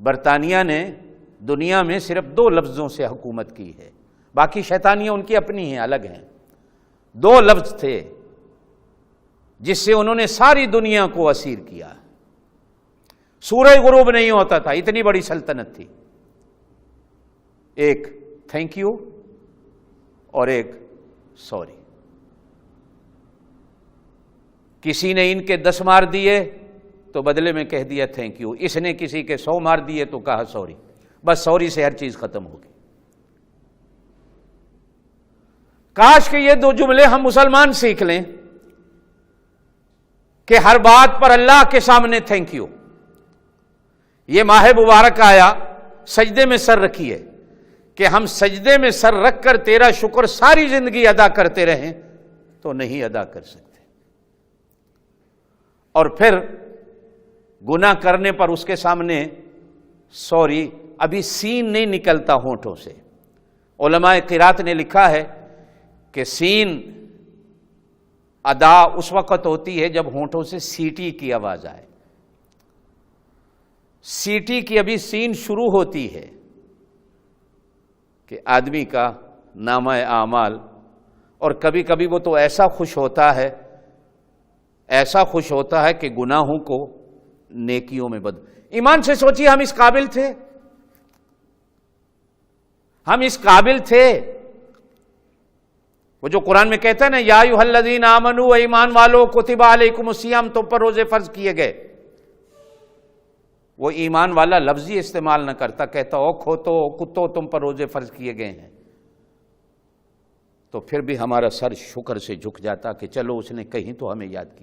برطانیہ نے دنیا میں صرف 2 لفظوں سے حکومت کی ہے، باقی شیطانیاں ان کی اپنی ہیں، الگ ہیں۔ 2 لفظ تھے جس سے انہوں نے ساری دنیا کو اسیر کیا۔ سورج غروب نہیں ہوتا تھا، اتنی بڑی سلطنت تھی۔ ایک تھینک یو اور ایک سوری۔ کسی نے ان کے 10 مار دیے تو بدلے میں کہہ دیا تھینک یو، اس نے کسی کے 100 مار دیے تو کہا سوری۔ بس سوری سے ہر چیز ختم ہوگی۔ کاش کہ یہ 2 جملے ہم مسلمان سیکھ لیں کہ ہر بات پر اللہ کے سامنے تھینک یو۔ یہ ماہ مبارک آیا، سجدے میں سر رکھیے کہ ہم سجدے میں سر رکھ کر تیرا شکر ساری زندگی ادا کرتے رہیں تو نہیں ادا کر سکتے۔ اور پھر گناہ کرنے پر اس کے سامنے سوری، ابھی سین نہیں نکلتا ہونٹوں سے۔ علماء قرات نے لکھا ہے کہ سین ادا اس وقت ہوتی ہے جب ہونٹوں سے سیٹی کی آواز آئے۔ سیٹی کی ابھی سین شروع ہوتی ہے کہ آدمی کا نامہ اعمال، اور کبھی کبھی وہ تو ایسا خوش ہوتا ہے کہ گناہوں کو نیکیوں میں بدل۔ ایمان سے سوچیے، ہم اس قابل تھے؟ ہم اس قابل تھے؟ وہ جو قرآن میں کہتا ہے نا، یا ایھا الذین آمنوا، ایمان والو، کتب علیکم الصیام، تم پر روزے فرض کیے گئے۔ وہ ایمان والا لفظ ہی استعمال نہ کرتا، کہتا او کھوتو، کتو، تم پر روزے فرض کیے گئے ہیں۔ تو پھر بھی ہمارا سر شکر سے جھک جاتا کہ چلو اس نے کہیں تو ہمیں یاد کیا۔